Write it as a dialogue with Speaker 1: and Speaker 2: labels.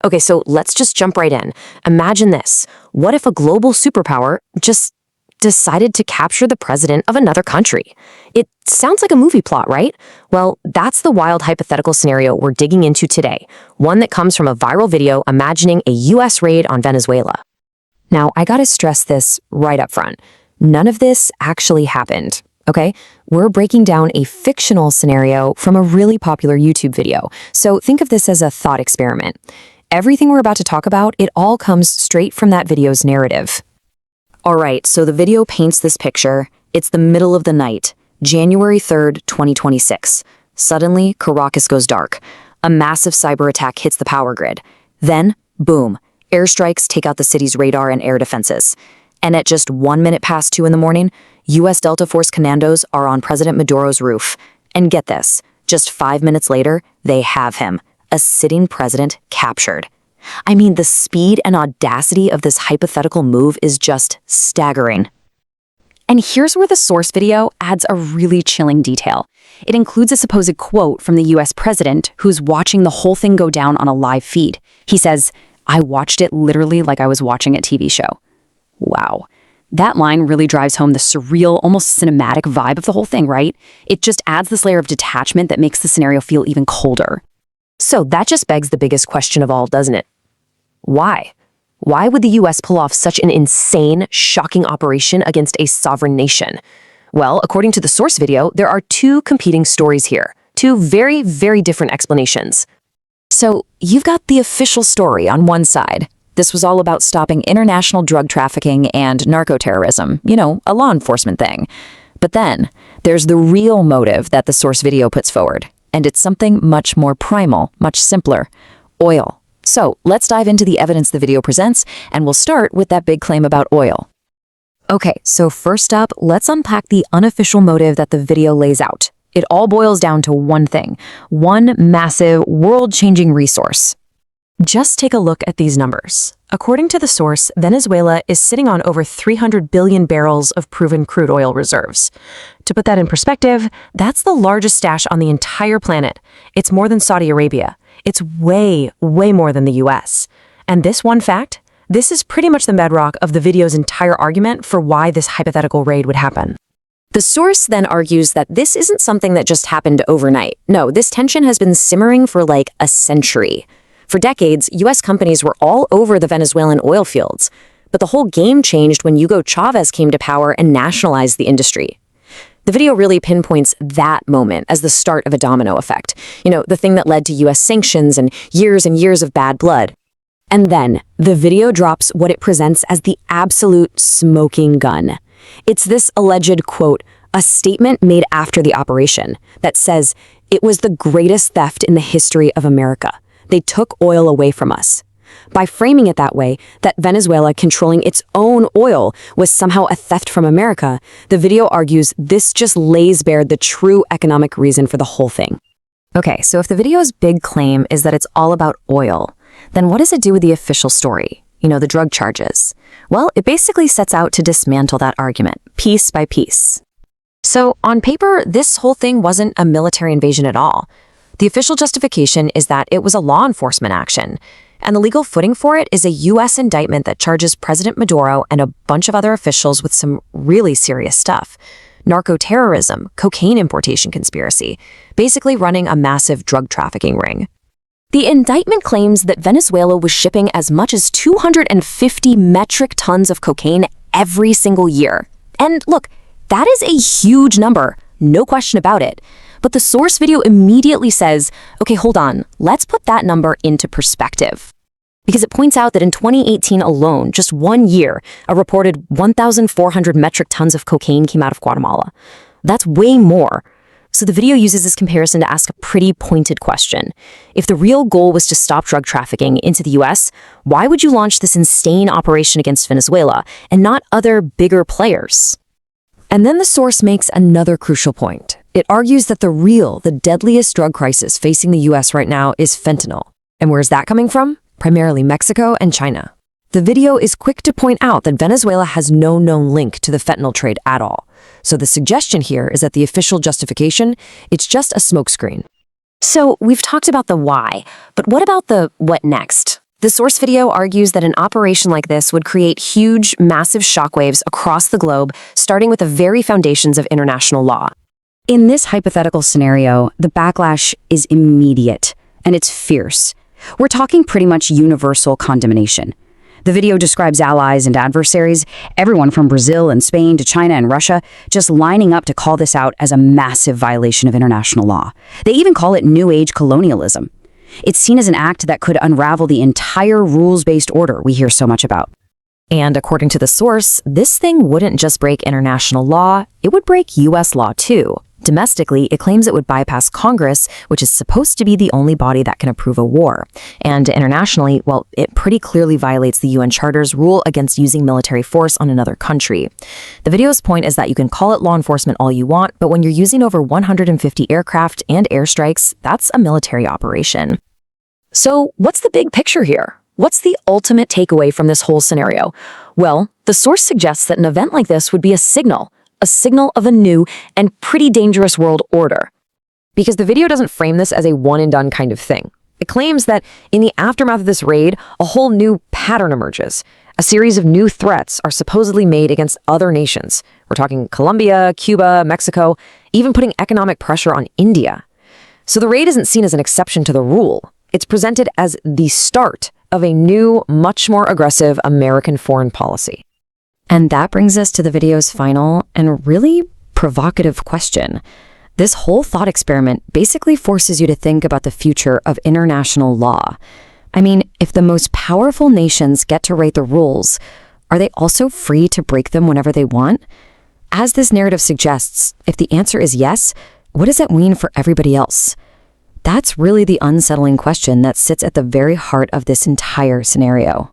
Speaker 1: Okay, so let's just jump right in. Imagine this. What if a global superpower just decided to capture the president of another country? It sounds like a movie plot, right? Well, that's the wild hypothetical scenario we're digging into today, one that comes from a viral video imagining a US raid on Venezuela. Now, I gotta stress this right up front. None of this actually happened, okay? We're breaking down a fictional scenario from a really popular YouTube video, so think of this as a thought experiment. Everything we're about to talk about, it all comes straight from that video's narrative. All right, so the video paints this picture. It's the middle of the night, January 3rd, 2026. Suddenly, Caracas goes dark. A massive cyber attack hits the power grid. Then, boom, airstrikes take out the city's radar and air defenses. And at just 1 minute past 2 in the morning, U.S. Delta Force Commandos are on President Maduro's roof. And get this, just 5 minutes later, they have him. A sitting president captured. I mean, the speed and audacity of this hypothetical move is just staggering.
Speaker 2: And here's where the source video adds a really chilling detail. It includes a supposed quote from the US president who's watching the whole thing go down on a live feed. He says, "I watched it literally like I was watching a TV show." Wow. That line really drives home the surreal, almost cinematic vibe of the whole thing, right? It just adds this layer of detachment that makes the scenario feel even colder.
Speaker 1: So that just begs the biggest question of all, doesn't it? Why? Why would the US pull off such an insane, shocking operation against a sovereign nation? Well, according to the source video, there are two competing stories here. Two very, very different explanations.
Speaker 2: So you've got the official story on one side. This was all about stopping international drug trafficking and narco-terrorism, a law enforcement thing. But then there's the real motive that the source video puts forward. And it's something much more primal, much simpler: oil. So let's dive into the evidence the video presents, and we'll start with that big claim about oil.
Speaker 1: Okay, so first up, let's unpack the unofficial motive that the video lays out. It all boils down to one thing: one massive, world-changing resource. Just take a look at these numbers. According to the source, Venezuela is sitting on over 300 billion barrels of proven crude oil reserves. To put that in perspective, that's the largest stash on the entire planet. It's more than Saudi Arabia. It's way, way more than the US. And this one fact, this is pretty much the bedrock of the video's entire argument for why this hypothetical raid would happen. The source then argues that this isn't something that just happened overnight. No, this tension has been simmering for like a century. For decades, U.S. companies were all over the Venezuelan oil fields, but the whole game changed when Hugo Chavez came to power and nationalized the industry. The video really pinpoints that moment as the start of a domino effect, the thing that led to U.S. sanctions and years of bad blood. And then, the video drops what it presents as the absolute smoking gun. It's this alleged, quote, a statement made after the operation that says, "It was the greatest theft in the history of America. They took oil away from us." By framing it that way, that Venezuela controlling its own oil was somehow a theft from America, the video argues this just lays bare the true economic reason for the whole thing. Okay, so if the video's big claim is that it's all about oil, then what does it do with the official story? The drug charges. Well, it basically sets out to dismantle that argument, piece by piece. So, on paper, this whole thing wasn't a military invasion at all. The official justification is that it was a law enforcement action, and the legal footing for it is a U.S. indictment that charges President Maduro and a bunch of other officials with some really serious stuff. Narco-terrorism, cocaine importation conspiracy, basically running a massive drug trafficking ring. The indictment claims that Venezuela was shipping as much as 250 metric tons of cocaine every single year. And look, that is a huge number, no question about it. But the source video immediately says, okay, hold on, let's put that number into perspective. Because it points out that in 2018 alone, just 1 year, a reported 1,400 metric tons of cocaine came out of Guatemala. That's way more. So the video uses this comparison to ask a pretty pointed question. If the real goal was to stop drug trafficking into the US, why would you launch this insane operation against Venezuela and not other bigger players? And then the source makes another crucial point. It argues that the deadliest drug crisis facing the US right now is fentanyl. And where's that coming from? Primarily Mexico and China. The video is quick to point out that Venezuela has no known link to the fentanyl trade at all. So the suggestion here is that the official justification, it's just a smokescreen. So we've talked about the why, but what about the what next? The source video argues that an operation like this would create huge, massive shockwaves across the globe, starting with the very foundations of international law.
Speaker 2: In this hypothetical scenario, the backlash is immediate, and it's fierce. We're talking pretty much universal condemnation. The video describes allies and adversaries, everyone from Brazil and Spain to China and Russia, just lining up to call this out as a massive violation of international law. They even call it New Age colonialism. It's seen as an act that could unravel the entire rules-based order we hear so much about.
Speaker 1: And according to the source, this thing wouldn't just break international law, it would break U.S. law too. Domestically, it claims it would bypass Congress, which is supposed to be the only body that can approve a war. And internationally, well, it pretty clearly violates the UN Charter's rule against using military force on another country. The video's point is that you can call it law enforcement all you want, but when you're using over 150 aircraft and airstrikes, that's a military operation. So what's the big picture here? What's the ultimate takeaway from this whole scenario? Well, the source suggests that an event like this would be a signal of a new and pretty dangerous world order. Because the video doesn't frame this as a one-and-done kind of thing. It claims that in the aftermath of this raid, a whole new pattern emerges. A series of new threats are supposedly made against other nations. We're talking Colombia, Cuba, Mexico, even putting economic pressure on India. So the raid isn't seen as an exception to the rule. It's presented as the start of a new, much more aggressive American foreign policy.
Speaker 2: And that brings us to the video's final and really provocative question. This whole thought experiment basically forces you to think about the future of international law. I mean, if the most powerful nations get to write the rules, are they also free to break them whenever they want? As this narrative suggests, if the answer is yes, what does that mean for everybody else? That's really the unsettling question that sits at the very heart of this entire scenario.